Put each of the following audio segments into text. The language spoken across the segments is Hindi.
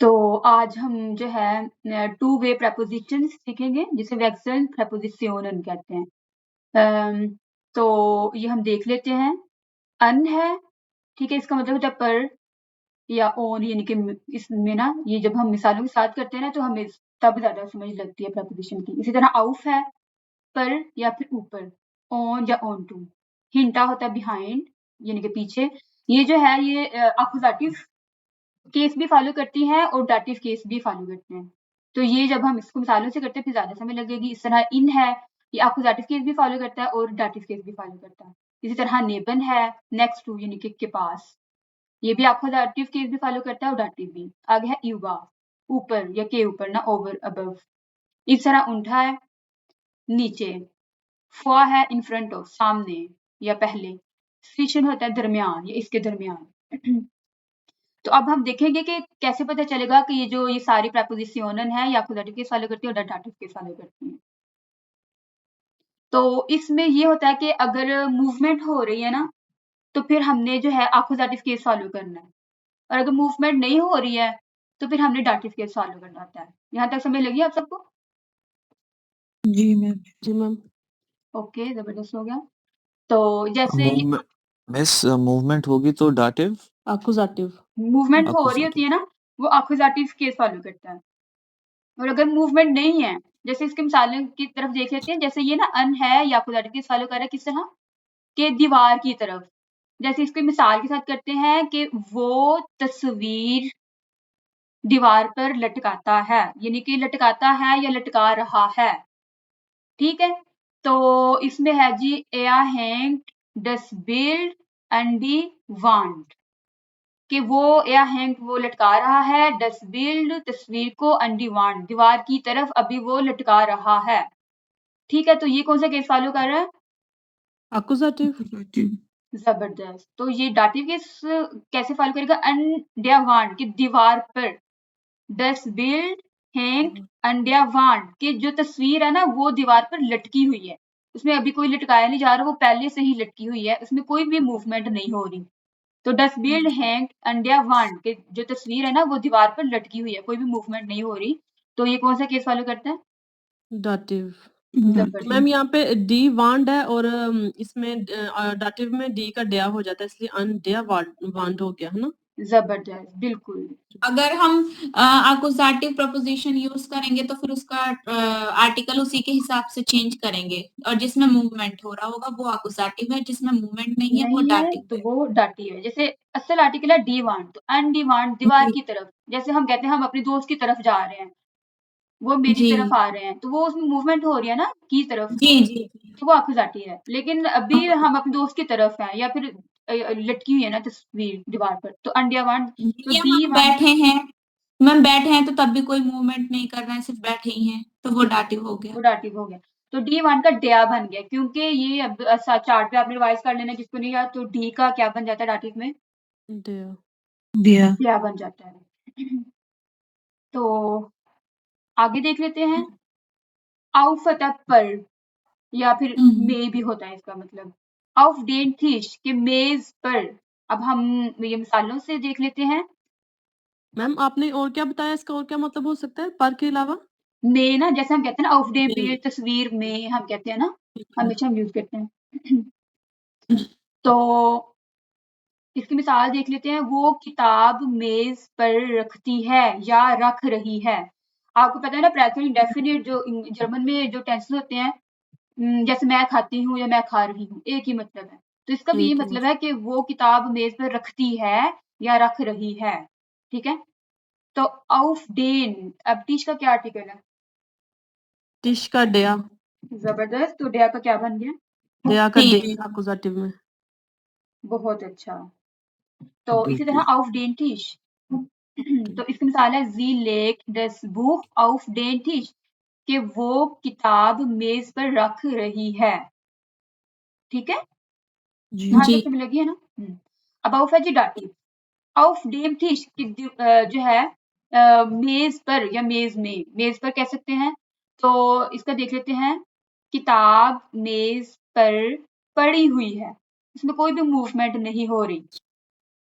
तो आज हम जो है टू वे प्रपोजिशंस सीखेंगे जिसे वेक्सल प्रपोजिशनन कहते हैं। तो ये हम देख लेते हैं। अन है, ठीक है, इसका मतलब होता है पर या ओन, यानी कि इसमें ना ये जब हम मिसालों के साथ करते हैं ना तो हमें तब ज्यादा समझ लगती है प्रपोजिशन की। इसी तरह आउफ है, पर या फिर ऊपर, ऑन या ऑन टू। हिंटा होता है बिहाइंड, यानी कि पीछे। ये जो है ये अकुजाटिव केस भी फॉलो करती हैं और डाटिव केस भी फॉलो करते हैं। तो ये जब हम इसको मिसालों से करते हैं फिर ज्यादा समय लगेगी। इस तरह इन है, ये अकुजाटिव केस भी फॉलो करता है और डाटिव केस भी फॉलो करता है। इसी तरह नेबन है, नेक्स्ट टू यानी कि के पास, ये भी अकुजाटिव केस भी फॉलो करता है और डाटिव भी। आगे है युवा, ऊपर या के ऊपर ना, ओवर अबव। इस तरह ऊंठा है, नीचे। फुआ है इन फ्रंट ऑफ, सामने या पहले। स्विशन होता है दरमियान या इसके दरमियान। तो अब हम देखेंगे कि कैसे पता चलेगा कि ये सारी प्रपोजिशनन है या अकुजाटिव केस फॉलो करती है और डाटिव केस फॉलो करती है। तो इसमें ये होता है कि अगर मूवमेंट हो रही है ना तो फिर हमने जो है अकुजाटिव केस फॉलो करना है, और अगर मूवमेंट नहीं हो रही है तो फिर हमने डाटिव केस फॉलो करना होता है। यहाँ तक समझ लगी आप सबको? जी मैम। ओके, जबरदस्त हो गया। तो जैसे मूवमेंट होगी तो डाटिव, अकुजाटिव। मूवमेंट हो रही Accusative. होती है ना, वो अकुजाटिव केस फॉलो करता है। और अगर मूवमेंट नहीं है, जैसे इसके मिसालों की तरफ देख लेते हैं। जैसे ये ना अन है या अकुजाटिव केस फॉलो कर रहा है किस तरह के दीवार की तरफ। जैसे इसको मिसाल के साथ करते हैं कि वो तस्वीर दीवार पर लटकाता है, यानी कि लटकाता है या लटका रहा है। ठीक है, तो इसमें है जी एया हैंग डस बिल्ड एंड दी वांट, कि वो एया हैंग वो लटका रहा है, डस बिल्ड तस्वीर को, एंड दी वांट दीवार की तरफ अभी वो लटका रहा है। ठीक है, तो ये कौन सा केस फॉलो कर रहा है? अकुजाटिव। जबरदस्त। तो ये डाटिव केस कैसे फॉलो करेगा? अंड्या वांट की दीवार पर, डस बिल्ड हैंग अंड्या वांट की जो तस्वीर है ना वो दीवार पर लटकी हुई है, उसमें अभी कोई लटकाया नहीं जा रहा, वो पहले से ही लटकी हुई है, उसमें कोई भी मूवमेंट नहीं हो रही। तो डस बिल्ड हैंग अंड्या वांट की जो तस्वीर है ना वो दीवार पर लटकी हुई है, कोई भी मूवमेंट नहीं हो रही। तो ये कौन सा केस फॉलो करता है? डाटिव। जबरदस्त। मैम यहाँ पे डी वांड है और इसमें डाटिव में डी का डया हो जाता है, इसलिए अनडया वांड हो गया है ना। जबरदस्त, बिल्कुल। अगर हम अकुजाटिव प्रपोजिशन यूज करेंगे तो फिर उसका आर्टिकल उसी के हिसाब से चेंज करेंगे, और जिसमें मूवमेंट हो रहा होगा वो अकुजाटिव है, जिसमें मूवमेंट नहीं है वो नहीं है डाटिव तो है। वो डाटिव है। जैसे असल आर्टिकल है डी वांट, तो अनडिवांट दीवार की तरफ। जैसे हम कहते हैं हम अपनी दोस्त की तरफ जा रहे हैं, वो मेरी जी तरफ आ रहे हैं, तो वो उसमें मूवमेंट हो रही है ना की तरफ, जी जी जी। तो वो अकुजाटिव है। लेकिन अभी हम अपनी दोस्त की तरफ हैं या फिर लटकी हुई है ना तस्वीर दीवार पर, तो अनडिवांट। तो ये डी हम वांट बैठे हैं, मैम बैठे हैं तो तब भी कोई मूवमेंट नहीं कर रहे हैं, सिर्फ बैठे ही हैं, तो वो डाटिव हो गया। वो डाटिव हो गया। तो डी वांट का डया बन गया, क्योंकि ये अब चार्ट पे आपने रिवाइज कर लेना जिसको नहीं याद। तो डी का क्या बन जाता है डाटिव में? डया। डया बन जाता है। तो आगे देख लेते हैं। auf होता है पर, या फिर मे भी होता है इसका मतलब। auf den Tisch के मेज पर। अब हम ये मिसालों से देख लेते हैं। मैम आपने और क्या बताया, इसका और क्या मतलब हो सकता है पर के अलावा? मे ना, जैसे हम कहते हैं ना auf dem मे। Bild तस्वीर में, हम कहते हैं ना, हमेशा हम यूज करते हैं। तो इसकी मिसाल देख लेते हैं। वो किताब मेज पर रखती है या रख रही है। आपको पता है ना प्रेजेंट इंडेफिनिट जो जर्मन में जो टेंसेस होते हैं, जैसे मैं खाती हूँ या मैं खा रही हूँ, एक ही मतलब है। तो इसका भी ये मतलब है कि वो किताब मेज पर रखती है या रख रही है। ठीक है, तो auf den, अब टीच का क्या आर्टिकल है? टिश का डया। जबरदस्त। तो डया का क्या बन गया? डया का ठीक। डे अकुजाटिव में। बहुत अच्छा। तो इसी तरह auf den Tisch, तो इसकी मिसाल है जी lake das Buch auf den Tisch, कि वो किताब मेज पर रख रही है। ठीक है, यहाँ जी तक समझ लगी है ना? अब auf है जी डाटिव। auf dem Tisch की जो है मेज पर या मेज में, मेज पर कह सकते हैं। तो इसका देख लेते हैं। किताब मेज पर पड़ी हुई है, इसमें कोई भी मूवमेंट नहीं हो रही।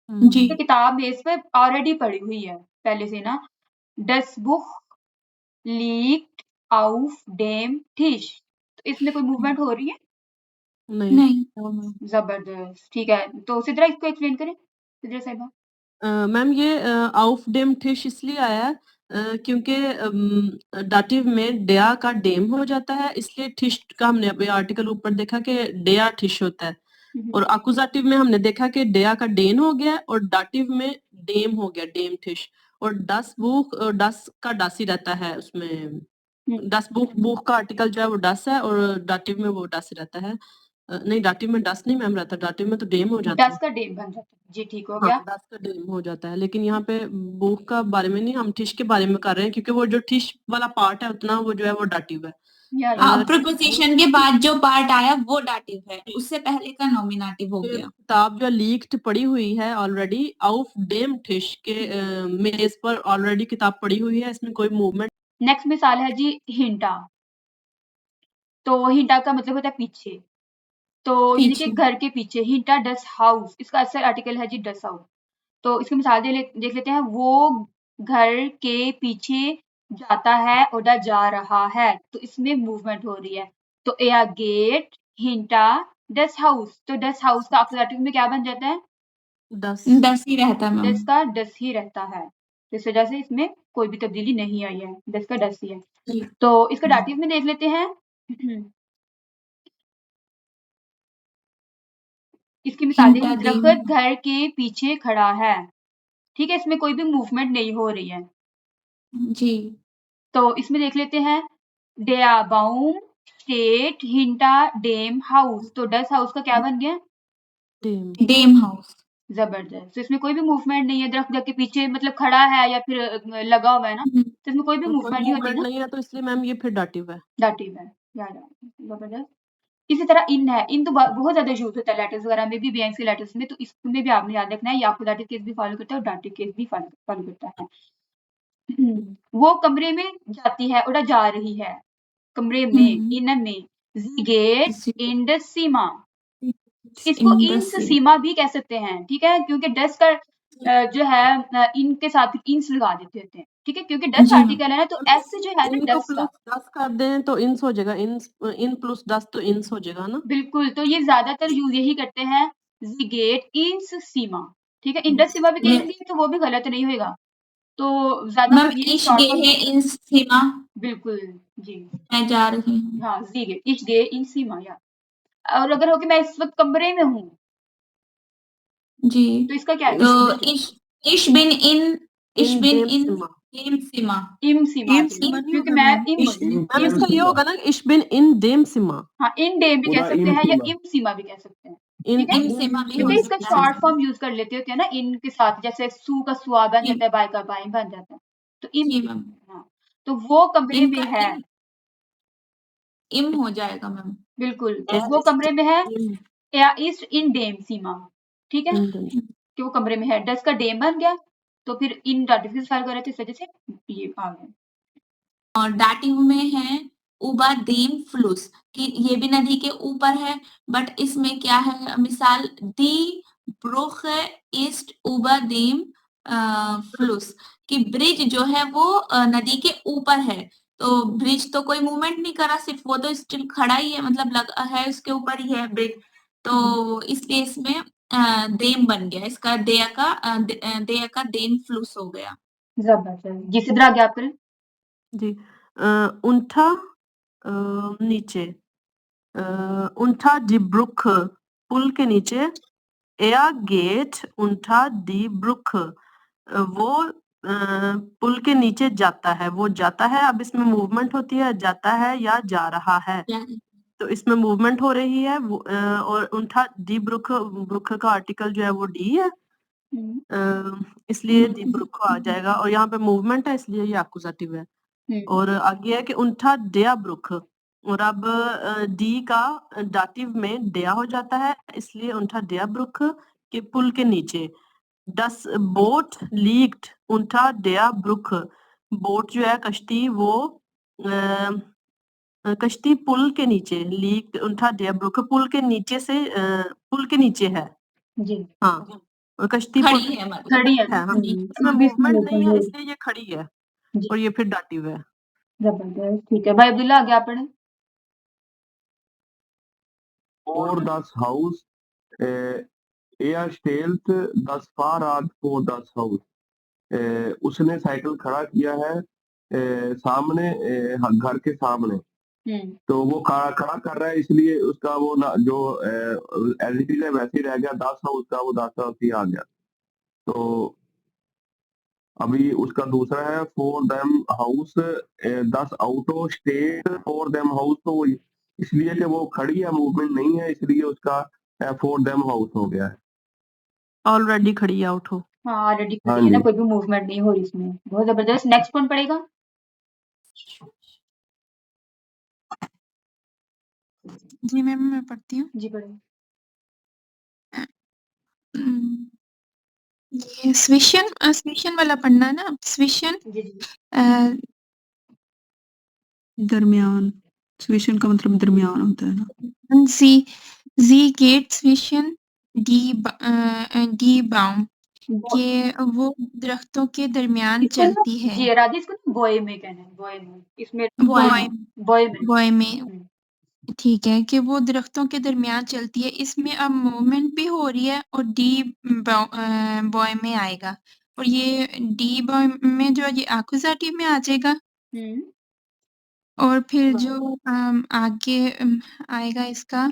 जी किताब मेज पर ऑलरेडी पड़ी हुई है पहले से ना। Das Buch liegt auf dem Tisch। तो इसमें कोई मूवमेंट हो रही है? नहीं नहीं जबरदस्त, ठीक है। तो सिद्रा इसको एक्सप्लेन करें, सिद्रा साहिबा। मैम ये auf dem Tisch इसलिए आया है क्योंकि दाटिव में डेया का डेम हो जाता है, इसलिए ठिश का हमने अभी आर्टिकल ऊपर देखा कि डेया ठिश होता है, और अकुजाटिव में हमने देखा कि डेया का डेन हो गया और दाटिव में डेम हो गया, डेम ठिश। और दस बुक दस का डासी रहता है उसमें, दस बुक का आर्टिकल जो है वो डस है और दाटिव में वो डस रहता है। नहीं, दाटिव में डस नहीं मैम रहता, दाटिव में तो डेम हो जाता है। डस का डेम बन जाता है, जी ठीक हो हाँ, गया। डस का डेम हो जाता है, लेकिन यहाँ पे बुक का बारे में नहीं, हम ठिश के बारे में कर रहे हैं, क्योंकि वो जो ठिश वाला पार्ट है उतना वो जो है वो दाटिव है। प्रीपोजिशन के बाद जो पार्ट आया वो दाटिव है, उससे पहले का नॉमिनेटिव हो गया। किताब जो लीक्ड पड़ी हुई है ऑलरेडी, आउफ डेम ठिश के मेज पर ऑलरेडी किताब पड़ी हुई है, इसमें कोई मूवमेंट। नेक्स्ट मिसाल है जी हिंटा। तो हिंटा का मतलब होता है पीछे, तो यानी कि घर के पीछे। हिंटा डस हाउस, इसका असर आर्टिकल है जी डस हाउस। तो इसकी मिसाल देख लेते हैं। वो घर के पीछे जाता है और जा रहा है, तो इसमें मूवमेंट हो रही है। तो एया गेट हिंटा डस हाउस, तो डस हाउस का अपोजिटिव में क्या बन जाता है? दस ही रहता है मैम। डस का डस ही रहता है, तो इस वजह से इसमें कोई भी तब्दीली नहीं आई है, डस का डस ही है। तो इसका डाटिव में देख लेते हैं। इसकी मिसाल देखिए, दरख्त घर के पीछे खड़ा है, ठीक है, इसमें कोई भी मूवमेंट नहीं हो रही है जी। तो इसमें देख लेते हैं। डेया बाउम स्टेट हिंटा डेम हाउस, तो डस हाउस का क्या बन गया? डेम हाउस। जबरदस्त। तो इसमें कोई भी मूवमेंट नहीं है, दरख्त घर के पीछे मतलब खड़ा है या फिर लगा हुआ है ना, तो इसमें कोई भी मूवमेंट नहीं होती ना, नहीं है, तो इसलिए मैम ये फिर दाटिव है। दाटिव है, याद है। जबरदस्त। इसी तरह इन है, इन तो बहुत ज्यादा यूज होता है लेटर्स वगैरह में भी, बीएनसी लेटर्स में, तो इसमें भी आपने याद रखना है, ये आपको दाटिव केस भी फॉलो करता है और दाटिव केस भी फॉलो करता है। वो कमरे में जाती है और जा रही है, कमरे में, इन में। जी गेट इन द सीमा, इसको इंस सीमा भी कह सकते हैं, ठीक है, क्योंकि डस का जो है इन के साथ इंस लगा देते होते हैं, ठीक है, क्योंकि डस आर्टिकल है ना, तो एस जो है ना डस का, 10 कर दें तो इंस हो जाएगा, इन प्लस 10 तो इंस हो जाएगा ना। बिल्कुल, तो ये ज्यादातर यूज यही करते हैं, जी गेट इंस सीमा, ठीक है। इंडस सीमा भी कहेंगे तो वो भी गलत नहीं होगा, तो ज्यादा ये शॉर्ट फॉर्म है इंस सीमा। बिल्कुल जी, मैं जा रही हूँ। हाँ, जी गेट इच गे इन सीमा, या और अगर हो कि मैं इस वक्त कमरे में हूँ जी, तो इसका क्या है? इश बिन इन देम सीमा, इम सीमा, क्योंकि मैं इम इसका ये होगा ना, इश बिन इन देम सीमा। हाँ, इन डेम भी कह सकते हैं या इम सीमा भी कह सकते हैं, ठीक है, क्योंकि इसका शॉर्ट फॉर्म यूज कर लेते होते हैं ना इन के साथ, जैसे सू का सुआ बन जाता है, बाय का बाई बन जाता है, तो इम, हाँ, तो वो कमरे में है, इम हो जाएगा मैम, बिल्कुल, वो कमरे में है, या इस इन डेम सीमा, ठीक है, कि वो कमरे में है। डस का डेम बन गया, तो फिर इन दाटिव से फाइल कर रहे थे, इस वजह से ये आ गया। और दाटिव में है उबा देम फ्लूस, कि ये भी नदी के ऊपर है, बट इसमें क्या है, मिसाल दी ब्रुख ईस्ट उबा देम फ्लूस, कि ब्रिज जो है वो नदी के ऊपर है, तो ब्रिज तो कोई मूवमेंट नहीं करा, सिर्फ वो तो स्टिल खड़ा ही है, मतलब लगा है उसके ऊपर ही है ब्रिज, तो इसलिए इसमें देम बन गया, इसका देया का देम फ्लूस हो गया। जबरदस्त, जी सिद्रा आगे आप करें। जी, उंठा नीचे, उंठा दी ब्रुक पुल के नीचे, एया गेट उंठा दी ब्रुक, वो पुल के नीचे जाता है, वो जाता है। अब इसमें मूवमेंट होती है, जाता है या जा रहा है, तो इसमें मूवमेंट हो रही है और उंठा दी ब्रुक, ब्रुक का आर्टिकल जो है वो डी है, इसलिए दी ब्रुक आ जाएगा, और यहाँ पे मूवमेंट है इसलिए ये एक्यूजेटिव है। और आगे है कि उंठा डेया ब्रुक, और अब डी का दाटिव में डेया हो जाता है, इसलिए उंठा डेया ब्रुक के पुल के नीचे। दस बोट लीक्ड उंठा डेया ब्रुक, बोट जो है कश्ती, वो कश्ती पुल के नीचे, लीक उंठा डेया ब्रुक पुल के नीचे से, पुल के नीचे है जी, हाँ, और कश्ती खड़ी है, खड़ी है, हाँ, इसमें मूवमेंट नहीं है इसलिए ये खड़ी है। जी, और ये फिर दाटिव है। जबरदस्त, ठीक है। भाई अब्दुल्ला आगे आप पढ़ें। For das Haus, er stellt das Fahrrad vor das Haus. उसने साइकिल खड़ा किया है सामने घर के सामने। तो वो खड़ा कर रहा है इसलिए उसका वो ना जो एलईडी है वैसे ही रह गया, दास हाउस का वो दास हाउस ही आ गया। तो अभी उसका दूसरा है फॉर देम हाउस, दस आउटो स्टेट फॉर देम हाउस, तो वो इसलिए कि वो खड़ी है, मूवमेंट नहीं है, इसलिए उसका फॉर देम हाउस हो गया है। ऑलरेडी खड़ी आउट हो। हाँ, ऑलरेडी हाँ खड़ी है ना, जी। कोई भी मूवमेंट नहीं हो रही इसमें। बहुत जबरदस्त। नेक्स्ट कौन पढ़ेगा? जी मैम मैं पढ़ती हूँ। जी पढ़ें। ये स्विशन वाला पढ़ना है ना, स्विशन जी, जी। दरमियान, स्विशन का मतलब दरमियान होता है ना। जी गेट स्विशन डी बाउम कि वो दरख्तों के दरमियान इसको ना चलती है। जी राधे, इसको ना बॉय में कहना है, बॉय में। इसमें बॉय में हुँ। ठीक है कि वो दरख्तों के दरमियान चलती है। इसमें अब मूवमेंट भी हो रही है और डी बॉय में आएगा, और ये डी बॉय में जो है ये एक्यूजेटिव में आ जाएगा। हुँ। और फिर जो आगे आएगा इसका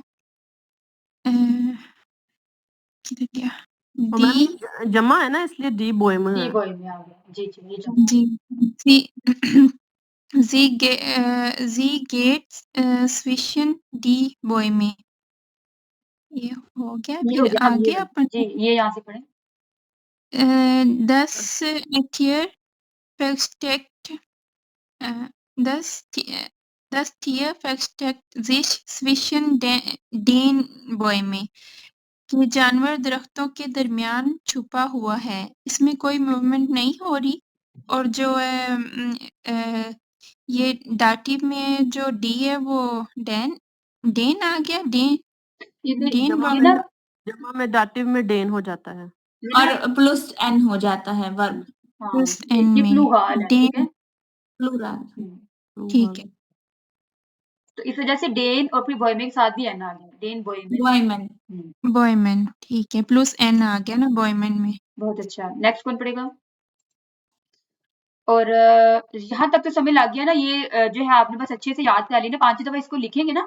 किधर गया? और मैम डी ये जमा है ना, इसलिए डी बॉय में डी है। बॉय में आ गया। जी, जी, ये जमा। जी जी गेट्स स्विशन डी बॉय में ये हो गया। ये फिर हो गया, अब ये आगे वाला। अपन जी, ये यहाँ से पढ़ें। 10 Tier versteckt 10 Tier versteckt sich zwischen den Bäumen कि जानवर दरख्तों के दरमियान छुपा हुआ है। इसमें कोई मूवमेंट नहीं हो रही, और जो ये दाटिव में जो डी है वो डेन आ गया। ये तो डेन जमा ये में ना जमा में दाटिव में डेन हो जाता है। ये ना और प्लस एन हो जाता है वर्ब, हाँ, प्लस ये एन में प्लूराल है, ठीक है? डेन प्लूरल। हुँ। ठीक है। तो इस वजह से डेन और फिर बॉय में एक साथ भी एन आ गया। डेन बॉय में। बॉयमैन। हुँ। बॉयमैन ठीक है, प्लस एन आ गया ना बॉयमैन में। बहुत अच्छा। नेक्स्ट कौन पढ़ेगा? और यहाँ तक तो समझ लग गया ना, ये जो है आपने बस अच्छे से याद कर ली ना, 5 दफ़ा इसको लिखेंगे ना,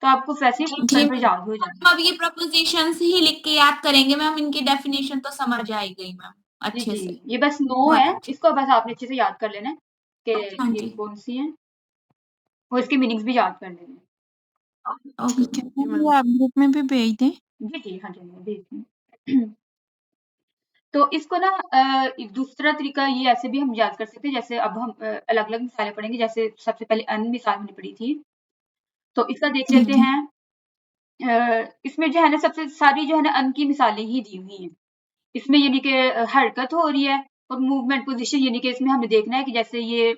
तो आपको वैसे ही जी पर याद हो जाएगा। अब ये प्रपोजिशंस ही लिख के याद करेंगे मैम, इनकी डेफिनेशन तो समझ आएगी मैम जी, अच्छे जी। से। ये बस 9 बहुत है, अच्छे। इसको बस आपने अच्छे से याद कर लेना है कि हाँ ये जी। कौन-सी हैं और इसकी मीनिंग्स भी याद कर लेने हैं। ओके। ठीक है, वो आप ग्रुप में भी भेज दें। जी, जी। हाँ जी, मैं भेज दूँ। तो इसको ना एक दूसरा तरीका ये ऐसे भी हम याद कर सकते हैं, जैसे अब हम अलग-अलग मिसालें पढ़ेंगे। जैसे सबसे पहले अन मिसाल हमने पढ़ी थी, तो इसका देख जी, लेते जी। हैं। इसमें जो है ना सबसे सारी जो है ना अन की मिसालें ही दी हुई हैं। इसमें यानी कि हरकत हो रही है और मूवमेंट पोज़ीशन, यानी कि इसमें हमें देखना है कि जैसे ये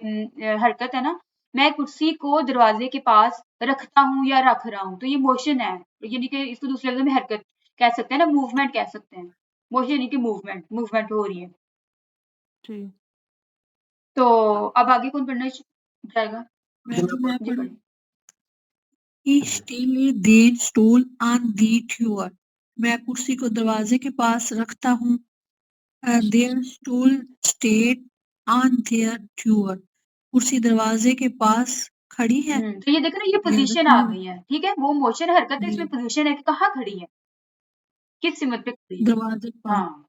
हरकत है ना, मैं कुर्सी को दरवाज़े के पास रखता हूँ या रख रहा हूँ, तो ये मोशन है। यानी कि इसको दूसरे लफ्ज़ों में हरकत कह सकते हैं ना, मूवमेंट कह सकते हैं। मोशन यानी कि मूवमेंट हो रही है। जी। तो अब आगे कौन पढ़ना चाहेगा? मैं जी पढ़ पढ़ें। Ich stelle den Stuhl an die Tür. मैं कुर्सी को दरवाजे के पास रखता हूँ। Der Stuhl steht an der Tür. कुर्सी दरवाजे के पास खड़ी है। तो ये देखो ना, ये पोज़ीशन आ गई है, ठीक है? वो मोशन हरकत है, इसमें पोज़ीशन है कि कहाँ खड़ी है, किस सिमत पे खड़ी है। दरवाजे के पास। हाँ,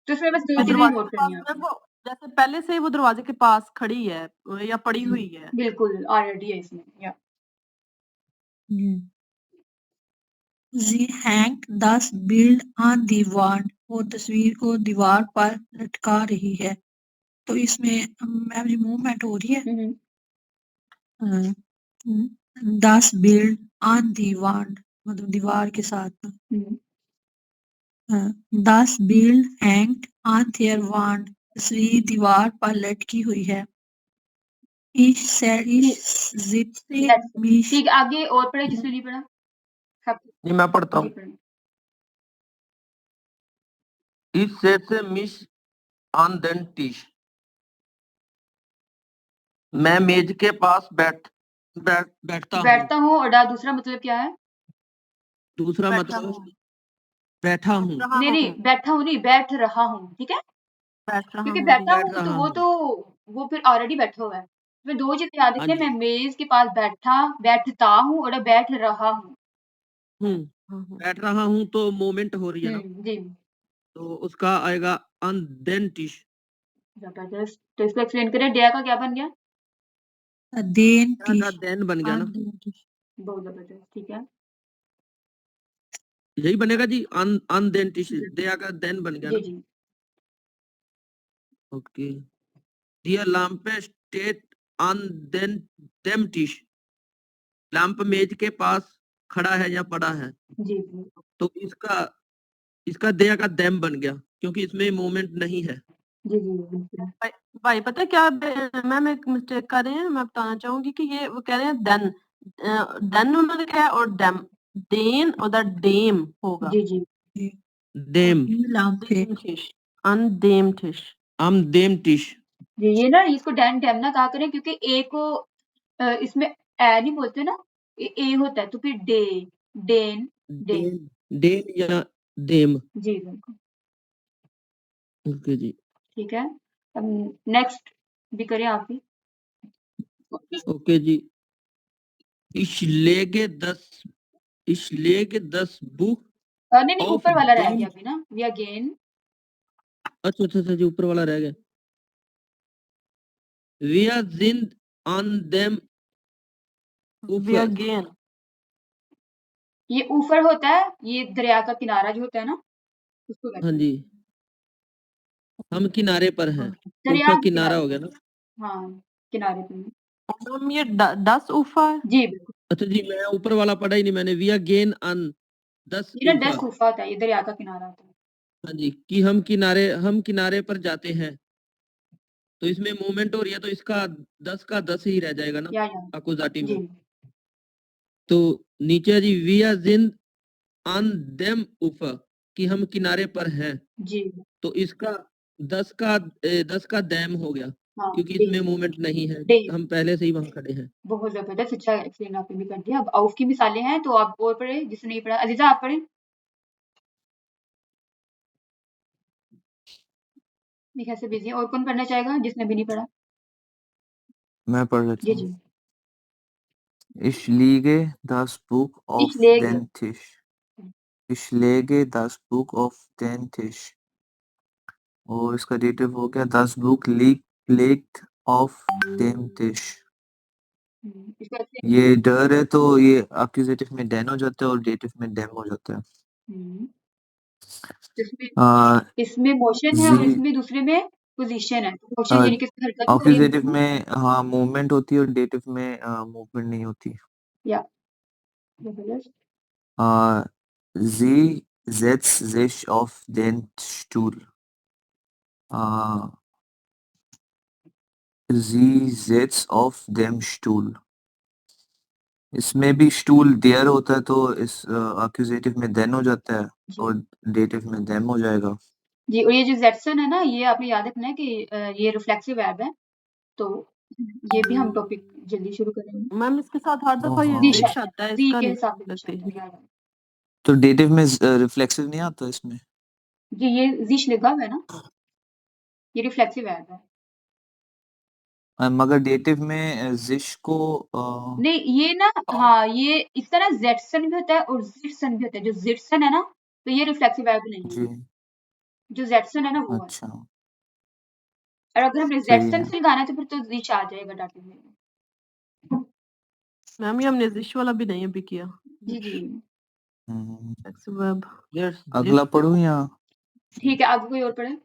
तो इसमें बस 2 तो चीज़ें दरवाजे नोट के करनी पास होती हैं। वो जैसे पहले से ही वो दरवाजे के पास खड़ी है या पड़ी हुई है। बिल्कुल, ऑलरेडी है इसमें, या Sie hängt das Bild an die Wand. वो तस्वीर को दीवार पर लटका रही है। तो इसमें मैम जी मूवमेंट हो रही है। हुँ, हुँ। Das Bild an die Wand मतलब दीवार के साथ ना। हुँ। Das Bild hängt an der Wand. तस्वीर दीवार पर लटकी हुई है। Ich sitze यस, mich ठीक, आगे और पढ़े जिसने नहीं पढ़ा? सब जी मैं पढ़ता जी हूँ। पढ़ें। Ich setze mich an den Tisch. मैं मेज के पास बैठता हूँ। बैठता हूँ और दूसरा मतलब क्या है? दूसरा बैठा मतलब हूँ, बैठा हूँ। नहीं, नहीं, बैठा हूँ नहीं, बैठ रहा हूँ, ठीक है? बैठ रहा क्योंकि हूँ जी। बैठा बैठ हूँ तो रहा वो फिर ऑलरेडी बैठा हुआ है। तुम्हें 2 चीज़ें याद हाँ रखनी है, जी। मैं मेज़ के पास बैठता हूँ और बैठ रहा हूँ। बैठ रहा हूँ तो मूवमेंट हो रही है ना, जी। तो उसका आएगा अनडेंटिश। ज़बरदस्त। तो इसको एक्सप्लेन करें, डेया का क्या बन गया? देन का टिश देन बन गया ना, बहुत ज़बरदस्त, ठीक है। यही बनेगा जी, अनडेंटिश। देया का देन बन गया जी, ना। जी। ओके। दिया लैंप स्टेट अनडेंटिश। लैंप मेज के पास खड़ा है या पड़ा है, जी, जी। तो इसका देया का देम बन गया, क्योंकि इसमें मूवमेंट नहीं है। जी, जी, बिल्कुल। भाई पता है क्या मैम एक मिस्टेक कर रहे हैं, मैं बताना चाहूंगी कि ये वो कह रहे हैं देन उन्होंने क्या है और डेम, देन और द डेम होगा। जी, जी। देम, अनडेम्टिश। अनडेंटिश। जी, ये ना इसको डेम ना कहा करें, क्योंकि ए को इसमें ए नहीं बोलते ना, ए होता है, तो फिर डेन। डेम या देम। जी, बिल्कुल। ओके जी। ठीक है। नेक्स्ट भी करें आप ही। ओके जी। Ich lege das Buch नहीं, auf ऊपर वाला रह den। गया अभी ना, वी अगेन। अच्छा जी, ऊपर वाला रह गया। Wir sind an dem वी Ufer। अगेन। ये ऊपर होता है, ये दरिया का किनारा जो होता है ना, उसको कहते हाँ हैं। जी, हम किनारे पर हैं। दरिया ऊपर के किनारा किनारे हो पे। गया ना। हाँ, किनारे पे। मैम ये दस ऊपर। जी, बिल्कुल। अच्छा जी, मैं ऊपर वाला पढ़ा ही नहीं मैंने। Wir gehen an das ये ना Ufer। 10 उफा होता है, ये दरिया का किनारा होता है। हाँ जी, कि हम किनारे पर जाते हैं, तो इसमें मूवमेंट हो रही है, तो इसका 10 का 10 ही रह जाएगा ना या अकुजाटी जी। में। तो नीचे है जी, wir sind an dem Ufer, कि हम किनारे पर हैं, जी। तो इसका 10 का दैम हो गया, हाँ, क्योंकि डे। इसमें मूवमेंट नहीं है, डे। हम पहले से ही वहां खड़े हैं। बहुत ज़बरदस्त, अच्छा एक्सप्लेन आपने भी कर दिया। अब औफ की मिसालें हैं, तो आप और पढ़ें, जिसने नहीं पढ़ा। अज़ीज़ा आप पढ़ें। मेरे ख्याल से बिज़ी हैं। और कौन पढ़ना चाहेगा, जिसने भी नहीं पढ़ा? मैं पढ़ लेता जी, हूँ। जी। Ich liege das Buch auf Ich lege। den Tisch. Ich lege das Buch auf den Tisch. और इसका डेटिव हो गया, das Buch liegt auf dem Tisch. इसका एक्सप्लेन। ये डर है, तो ये एक्यूजेटिव में den हो जाता है और डेटिव में dem हो जाता है। इसमें मोशन है और इसमें दूसरे में पोजीशन है। मोशन यानी कि हरकत हो रही है। एक्यूजेटिव में हाँ मूवमेंट होती है और डेटिव में मूवमेंट नहीं होती। या ज़बरदस्त। Sie setzt sich auf den Stuhl. Sie sitzt auf dem Stuhl. इसमें भी स्टूल देयर होता है, तो इस एक्यूजेटिव में देन हो जाता है जी। और डेटिव में देम हो जाएगा। जी, और ये जो ज़ेटसन है ना, ये आपने याद रखना है कि ये रिफ्लेक्सिव वर्ब है, तो ये भी हम टॉपिक जल्दी शुरू करेंगे। मैम इसके साथ हर दफा ये ज़ीश ज़िश आता है, ज़ी इसका के नहीं हिसाब से लगती। ज़ीश आता है। तो डेटिव में रिफ्लेक्सिव नहीं आता इसमें। जी, ये ज़ीश लिखा हुआ है ना, ये रिफ्लेक्सिव वर्ब है। मगर डेटिव में जिश को नहीं, ये ना हाँ, ये इसका ना ज़ेटसन भी होता है और ज़िटसन भी होता है। जो ज़िटसन है ना, तो ये रिफ्लेक्सिव वर्ब नहीं है। जी जो ज़ेटसन है ना, वो है। अच्छा और अगर हमने सही ज़ेटसन है। से लगाना है, तो फिर तो ज़ीश आ जाएगा डाटे में। मैम ये हमने ज़िश वाला भी नहीं अभी किया। जी, जी। वर्ब। अगला पढ़ूं या ठीक है, आगे कोई और पढ़े?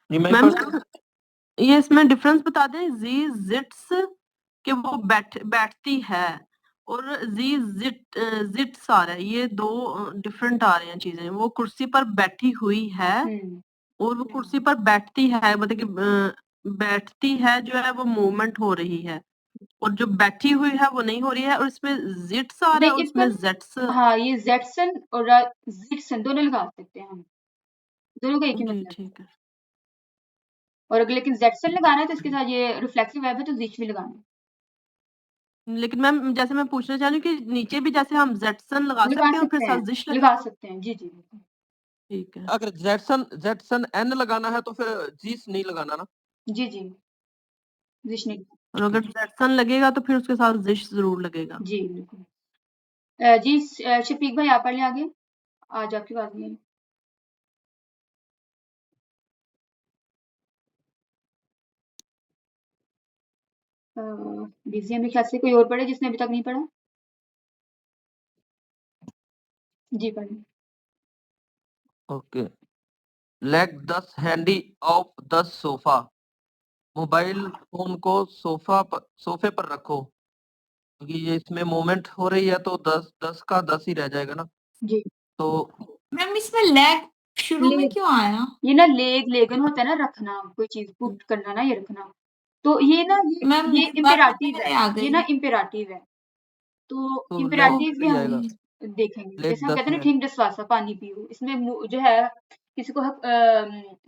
मैम ये इसमें डिफरेंस बता दें, जी जिट्स कि वो बैठती है और जी जिट्स आ रहा है, ये दो डिफरेंट आ रहे हैं चीजें। वो कुर्सी पर बैठी हुई है और वो कुर्सी पर बैठती है, मतलब कि बैठती है जो है वो मूवमेंट हो रही है, और जो बैठी हुई है वो नहीं हो रही है। और इसमें जिट्स आ रहा है और नहीं, इसमें इसका जेट्स। हाँ, ये ज़ेटसन और ज़िटसन दोनों लगा सकते हैं हम। दोनों का एक ही जी मतलब है। ठीक है। और अगर लेकिन जेटसन लगाना है तो इसके साथ ये रिफ्लेक्सिव वर्ब है तो जिश भी लगाना है। लेकिन मैम जैसे मैं पूछना चाह रही हूँ कि नीचे भी जैसे हम जेटसन लगा लगा सकते हैं और फिर सकते साथ हैं, जिश लगा लगे? सकते हैं। जी, जी, बिल्कुल। ठीक है। अगर जेटसन एन लगाना है तो फिर जीस नहीं लगाना ना? जी, जी। जिश नहीं। और अगर जेटसन लगेगा तो फिर उसके साथ जिश ज़रूर लगेगा। जी, बिल्कुल। जी शफीक भाई आप पढ़ लें आगे। आज आपकी बात नहीं है। बिज़ी है मेरे ख्याल से, कोई और पढ़े जिसने अभी तक नहीं पढ़ा? जी, पढ़ें। Okay. Leg 10 handy of 10 sofa. Mobile phone को सोफे पर रखो, क्योंकि ये इसमें मूवमेंट हो रही है तो 10 का 10 ही रह जाएगा ना। जी। तो मैम इसमें लैग शुरू में लेग, क्यों आया? ये ना लेगन होता है ना, रखना, कोई चीज़ पुट करना ना, ये रखना। तो ये ना मैम ये बात तो इम्पेरेटिव है, पहले आ ये गई। ना इम्पेरेटिव है। तो तो लेग इम्पेरेटिव कितना भी ही हम आएगा? देखेंगे। लेग जैसे हम 10 कहते हैं ना, है। ठीक दसवासा पानी पियो, इसमें जो है किसी को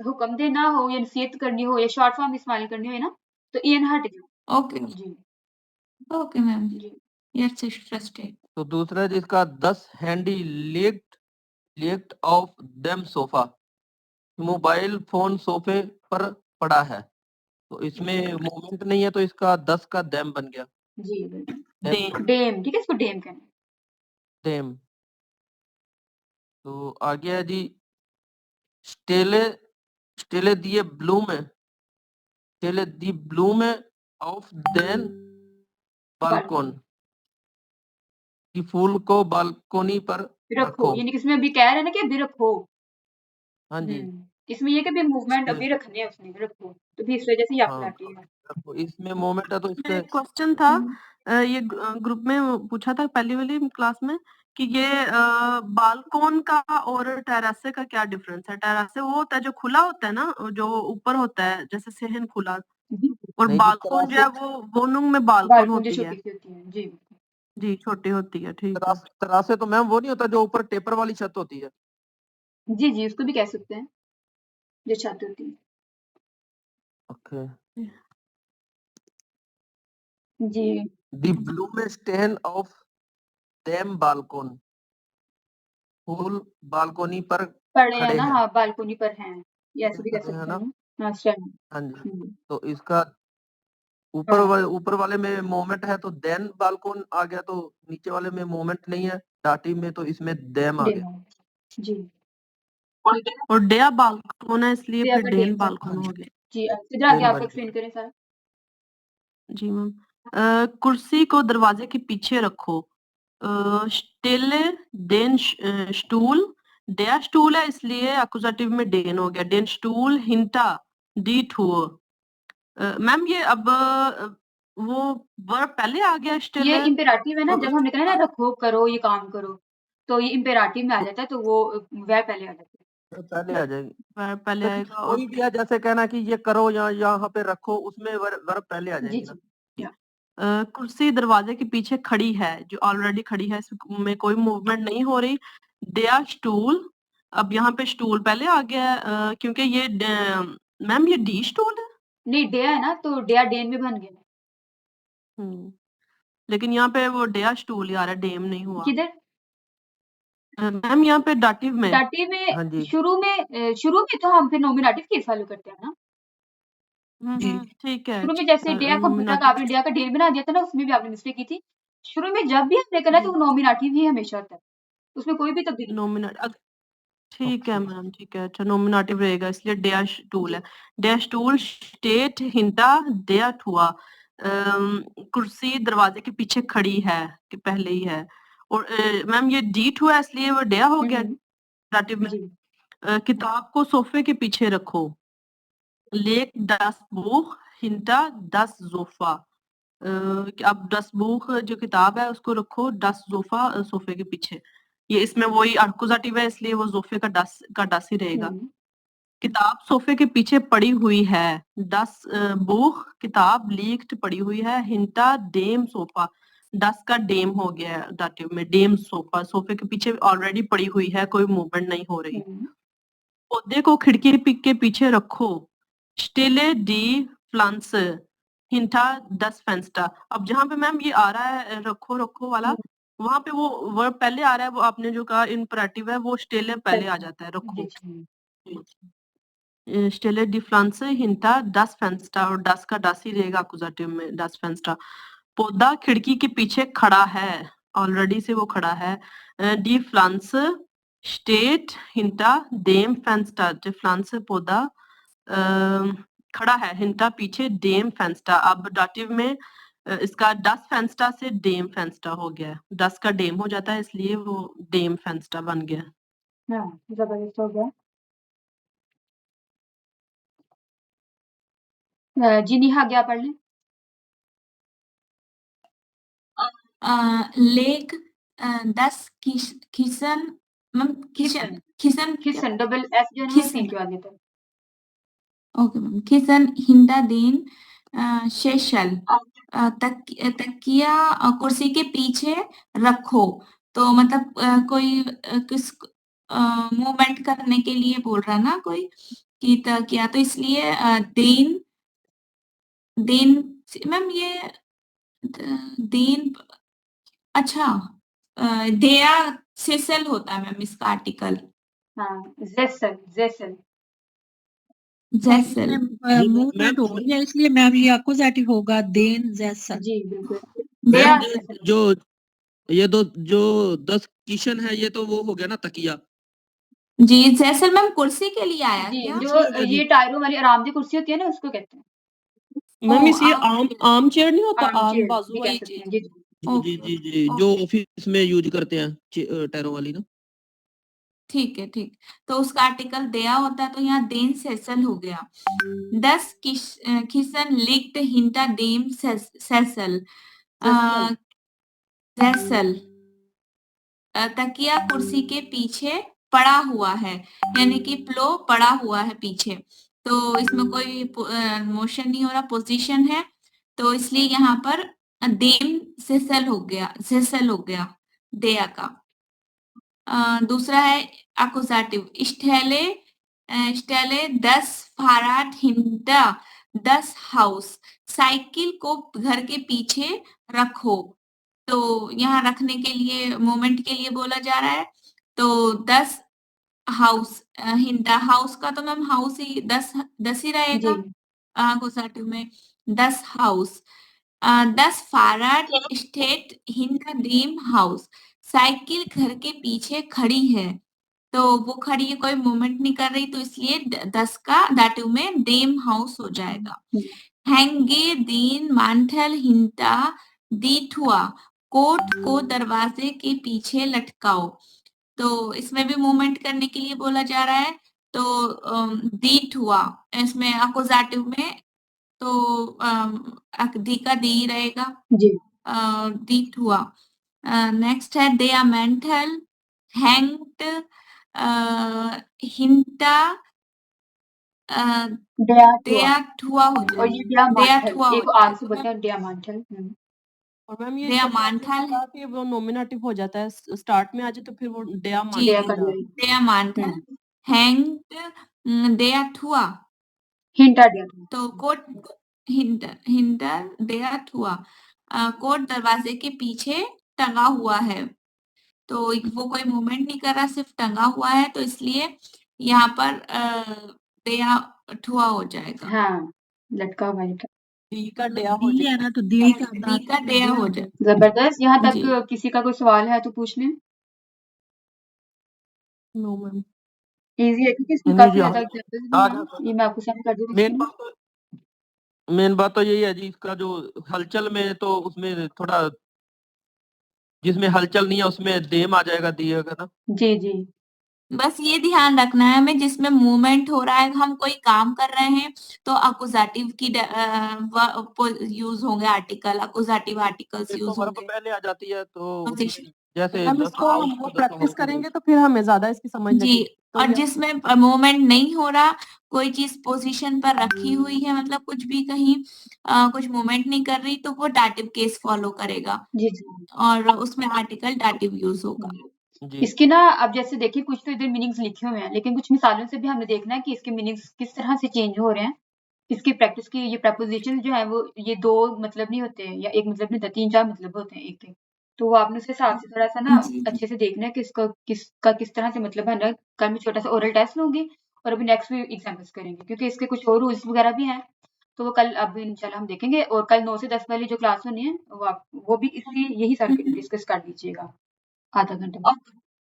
हुक्म देना हो या नसीहत करनी हो या शॉर्ट फॉर्म इस्तेमाल करनी हो ना, तो इन हट गया। ओके जी, ओके मैम, जी। Yes interested. तो दूसरा जिसका 10 हैंडी लेग्ड ऑफ देम सोफा। मोबाइल फोन सोफे पर पड़ा है, तो इसमें मूवमेंट नहीं है तो इसका 10 का देम बन गया। जी, बिल्कुल। डेम। डेम, ठीक है, इसको डेम कहना है। देम। तो आगे है जी स्टेले स्टेले दिए ब्लूम ऑफ देन बाल्कोन। कि फूल को बालकोनी पर रखो, रखो। यानी कि इसमें अभी कह रहे हैं ना कि अभी रखो। हाँ जी। इसमें ये कि अभी मूवमेंट स्टे- अभी रखने हैं उसने, रखो, तो भी इस वजह से ये हाँ अपलाटी है। रखो, इसमें मोमेंट है तो मेरा इसके एक क्वेश्चन था, हुँ। ये ग्रुप में पूछा था पहली वाली क्लास में कि ये बालकोन का और टेरेसे का क्या डिफरेंस है? टेरेसे वो होता है जो खुला होता है ना, जो ऊपर होता है जैसे सहन खुला, जी, और नहीं जी बालकोन जो है वो वोनुंग में बालकोन बालकनी जो होती है। छोटी-सी होती है। जी, जी छोटी होती है, ठीक है। तरासे तो मैम वो नहीं होता जो ऊपर टेपर वाली छत होती है। जी, जी, उसको भी कह सकते हैं, जो छत होती है। ओके। जी, दी ब्लूम स्टेन ऑफ देम बालकोन। फूल बालकोनी पर पड़े हैं खड़े ना, हैं। हाँ, बालकनी पर हैं, ये ऐसे भी कह खड़े हैं सकते ना? हैं ना। हाँ, स्टैंड। हाँ जी। हुँ, तो इसका ऊपर वाले में मूवमेंट है तो देन बालकोन आ गया, तो नीचे वाले में मूवमेंट नहीं है डाटिव में, तो इसमें देम आ गया। डेमो। जी, और डेया बालकोन है इसलिए डेया फिर का डेन डेम बन बालकोन हो गया। जी, अब इधर आके देन आप बन एक्सप्लेन गया। करें सारा। जी मैम। कुर्सी को दरवाजे के पीछे रखो। स्टेले देन स्टूल, der स्टूल है इसलिए एक्यूजेटिव में डेन हो गया। den स्टूल हिंटा दी ठुओ। मैम ये अब वो वर्ब पहले आ गया ये स्टेले इम्पेरेटिव है ना, और जब उसके हमने कहा ना बाद रखो, करो, ये काम करो, तो ये इम्पेरेटिव में आ जाता है, तो वो वर्ब पहले आ जाता है। तो पहले आ जाएगी। वर्ब पहले तो आएगा और कोई भी है जैसे कहना कि ये करो या यहाँ पे रखो, उसमें वर्ब पहले आ जी, जाएंगी जी। ना। या कुर्सी दरवाजे के पीछे खड़ी है, जो ऑलरेडी खड़ी है, इसमें कोई मूवमेंट नहीं हो रही। डेया स्टूल, अब यहाँ पे स्टूल पहले आ गया है, क्योंकि ये मैम ये डी स्टूल है। नहीं, डेया है ना, तो डेया डेन में बन गया। लेकिन यहाँ पे वो डेया स्टूल ही आ रहा है, डेम नहीं हुआ। किधर? मैम यहाँ पे डाटिव में। दाटिव में हाँ जी। शुरू में तो हम फिर नॉमिनेटिव केस फॉलो करते हैं ना। जी। ठीक है। शुरू में जैसे डेया कंप्यूटर का आपने डेया का डेन बना दिया था ना, उसमें भी आपने मिस्टेक की थी। शुरू में जब भी हमने करना है तो वो नॉमिनेटिव ही हमेशा होता है, उसमें कोई भी तब्दीली नहीं। नॉमिनेट ठीक है ओके। मैम, ठीक है। अच्छा नॉमिनेटिव रहेगा इसलिए डैश टूल जी, है। डैश टूल स्टेट हिंटा डेट हुआ। कुर्सी दरवाजे के पीछे खड़ी है कि पहले ही है। और मैम ये डीट हुआ इसलिए वो डेया हो गया डाटिव में। जी, किताब को सोफे के पीछे रखो। लेक दस बुक हिंटा 10 जोफा। अब 10 बुक जो किताब है उसको रखो 10 जोफा सोफे के पीछे। ये इसमें वही अकुजाटिव है इसलिए वो जोफे का डस ही रहेगा। किताब सोफे के पीछे पड़ी हुई है। 10 बुक किताब लीक्ड पड़ी हुई है। हिंटा डेम सोफा, 10 का डेम हो गया है दाटिव में। डेम सोफा, सोफे के पीछे ऑलरेडी पड़ी हुई है, कोई मूवमेंट नहीं हो रही। पौधे को खिड़की के पीछे रखो। स्टेले डी फ्लांस हिंटा दस फेंस्टा। अब जहाँ पे मैम ये आ रहा है रखो रखो वाला, वहां पे वो वर्ब पहले आ रहा है, वो आपने जो कहा इम्परेटिव है, वो स्टेले पहले आ जाता है रखो। स्टेले डी फ्लांस हिंटा दस फेंस्टा, और दस का दस ही रहेगा अकुजाटिव में, दस फेंस्टा। पौधा खिड़की के पीछे खड़ा है, ऑलरेडी से वो खड़ा है। डी फ्लांस स्टेट हिंटा देम फेंस्टा, डी फ्लांस पौधा खड़ा है, हिंटा पीछे, डेम फेंस्टा। अब डाटिव में इसका दस फेंस्टा से डेम फेंस्टा हो गया, दस का डेम हो जाता है, इसलिए वो डेम फेंस्टा बन गया। हाँ, जबरदस्त हो गया। जी नेहा आगे आप पढ़ लें। लेक 10 खिसन खिसन खिसन खिसन डबल एस जो है ना खिसन। सी के आगे तो ओके मैम। खिसन हिंदा दिन शेषल तकिया कुर्सी के पीछे रखो। तो मतलब कोई किस मूवमेंट करने के लिए बोल रहा ना कोई कि तकिया, तो इसलिए दिन दिन मैम ये दिन, अच्छा देया सेसल होता है मैम इसका आर्टिकल। हाँ, जेसल जेसल जैसल। मूवमेंट हो रही है इसलिए मैम ये अकुजेटिव होगा देन जैसल। जी बिल्कुल। मैम जो ये दो जो 10 किशन है, ये तो वो हो गया ना तकिया। जी जैसल मैम कुर्सी के लिए आया जी, क्या? जो ये टायरों वाली आरामदेह कुर्सी होती है ना, उसको कहते हैं। मैम इस ये आम चेयर नहीं होता, आम चेयर बाजू भी वाली कह सकते चीज। हैं। जी जी जी जी, जो ऑफिस में यूज करते हैं टैरो वाली ना। ठीक है, ठीक। तो उसका आर्टिकल दया होता है, तो यहाँ देन सेसल हो गया। 10 किसन लिक्ट हिंटा देम सेसल सेसल। तकिया कुर्सी के पीछे पड़ा हुआ है, यानी कि प्लो पड़ा हुआ है पीछे। तो इसमें कोई मोशन नहीं हो रहा, पोजीशन है, तो इसलिए यहाँ पर देम सेसल हो गया देया का। दूसरा है अकुजाटिव स्टेले स्टेले 10 फाराट हिंदा 10 हाउस। साइकिल को घर के पीछे रखो। तो यहाँ रखने के लिए मोमेंट के लिए बोला जा रहा है। तो 10 हाउस हिंदा, हाउस का तो मैम हाउस ही 10 ही रहेगा अकुजाटिव में। 10 हाउस 10 फाराट स्टेट हिंदा ड्रीम हाउस। साइकिल घर के पीछे खड़ी है, तो वो खड़ी है, कोई मूवमेंट नहीं कर रही, तो इसलिए 10 का दाटू में डेम हाउस हो जाएगा। हैंगे दीन मांथल हिंता दीठुआ, कोट को दरवाजे के पीछे लटकाओ। तो इसमें भी मूवमेंट करने के लिए बोला जा रहा है। तो दीठुआ इसमें अकोजाटिव में तो दी का दी ही रहेगा। जी दीठुआ। नेक्स्ट है दे आर मेंटल हैंग्ड हिंटा डेयाठुआ हो और ये डेयाठुआ एक हो आर से बनता है डियामांथल। और मैम ये डेयामांथल कि वो नॉमिनेटिव हो जाता है, स्टार्ट में आ जाए तो फिर वो जी डेयामांथल हैंग्ड डेयाठुआ हिंटा तो कोट हिंडर डेयाठुआ कोट दरवाजे के पीछे टंगा हुआ है। तो वो कोई मूवमेंट नहीं कर रहा, सिर्फ टंगा हुआ है, तो इसलिए यहाँ पर डेया ठुआ हो जाएगा। हाँ, लटका हुआ है। डी का डेया हो दी है ना, तो दी का डेया हो जाए। जबरदस्त। यहाँ तक किसी का कोई सवाल है तो पूछ लें। नो मैम, इजी है क्योंकि इसमें काफी ज्यादा एग्जांपल्स भी हैं। ये मैं आपको सेंड कर दूं। मेन बात तो यही है जी, इसका जो हलचल में, तो उसमें थोड़ा जिसमें हलचल नहीं है उसमें देम आ जाएगा दिए का ना। जी जी, बस ये ध्यान रखना है हमें, जिसमें मूवमेंट हो रहा है, हम कोई काम कर रहे हैं, तो अकुजाटिव की यूज होंगे आर्टिकल, अकुजाटिव आर्टिकल्स यूज होंगे। पहले आ जाती है, तो जैसे हम इसको हम प्रैक्टिस करेंगे तो फिर हमें ज्यादा इसकी समझ जी। तो और जिसमें मूवमेंट नहीं हो रहा, कोई चीज पोजीशन पर रखी हुई है, मतलब कुछ भी कहीं कुछ मूवमेंट नहीं कर रही, तो वो डाटिव केस फॉलो करेगा। जी और उसमें आर्टिकल डाटिव यूज होगा। जी। इसकी ना अब जैसे देखिए कुछ तो इधर मीनिंग्स लिखे हुए हैं, लेकिन कुछ मिसालों से भी हमने देखना है कि इसके मीनिंग्स किस तरह से चेंज हो रहे हैं। इसकी प्रैक्टिस की ये प्रेपोज़िशंस जो है वो ये 2 मतलब नहीं होते या 1 मतलब नहीं होता, 3-4 मतलब होते हैं एक के। तो वो आपने उस हिसाब से थोड़ा-सा ना जी, जी। अच्छे से देखना है कि किसका किस तरह से मतलब है ना। कल मैं छोटा-सा ओरल टेस्ट लूँगी और अभी नेक्स्ट वीक एग्ज़ाम्पल्स करेंगे क्योंकि इसके कुछ और रूल्स वगैरह भी हैं। तो वो कल अब इंशाल्लाह हम देखेंगे और कल 9 से 10 वाली जो क्लास होनी है वो भी इसी यही सारे डिस्कस कर लीजिएगा आधा घंटे में।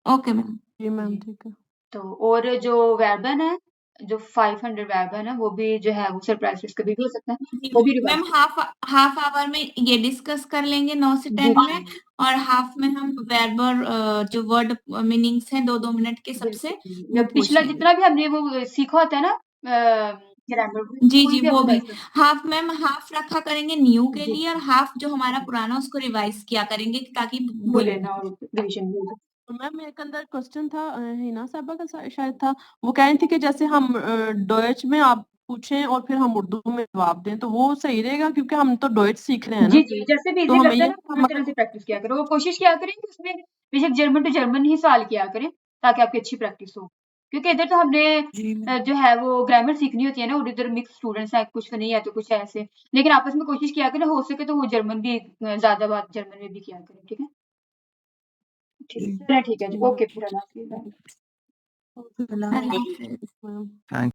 Okay ma'am. जी मैम, ठीक है। तो और जो वेर्बन है, जो 500 वेर्बन है, वो भी जो है वो सरप्राइज़ टेस्ट कभी भी हो सकता है, वो भी मैम रिवाइज़ हाफ आवर में ये डिस्कस कर लेंगे 9 से 10 जी, में और हाफ में हम वेर्ब जो वर्ड मीनिंग्स हैं 2-2 मिनट के सबसे बिल्कुल। वो पूछ पिछला लेंगे। जितना भी हमने वो सीखा होता है ना ग्रामर जी, कोई जी, भी वो हम भी। कर सकते हैं। हाफ मैम हाफ रखा करेंगे न्यू के जी। लिए और हाफ जो हमारा पुराना उसको रिवाइज़ किया करेंगे ताकि भूले भूले ना। ना और रिवीजन भी हो जाए। तो मैम एक अंदर क्वेश्चन था हिना साहबा का शायद था, वो कह रही थी कि जैसे हम डॉयच में आप पूछें और फिर हम उर्दू में जवाब दें, तो वो सही रहेगा क्योंकि हम तो डॉयच सीख रहे हैं ना। जी, जी, जैसे भी तो ईज़ी हमें लगता है ये ना उस तरह से प्रैक्टिस किया करो। और कोशिश किया करें कि उसमें बेशक जर्मन टू जर्मन ही सवाल किया करें, ताकि आपकी अच्छी प्रैक्टिस हो। क्योंकि इधर तो हमने जी मैम। जो है वो ग्रामर सीखनी होती है ना और इधर मिक्स स्टूडेंट्स हैं, कुछ तो नहीं है तो कुछ है ऐसे। लेकिन आपस में कोशिश किया करें, हो सके तो वो जर्मन भी ज़्यादा बात जर्मन में भी किया करें, ठीक है? जी। चलें ठीक है जी, जी मैम, ओके फिर अल्लाह हाफ़िज़। ठीक है। अल्लाह हाफ़िज़। मैम। थैंक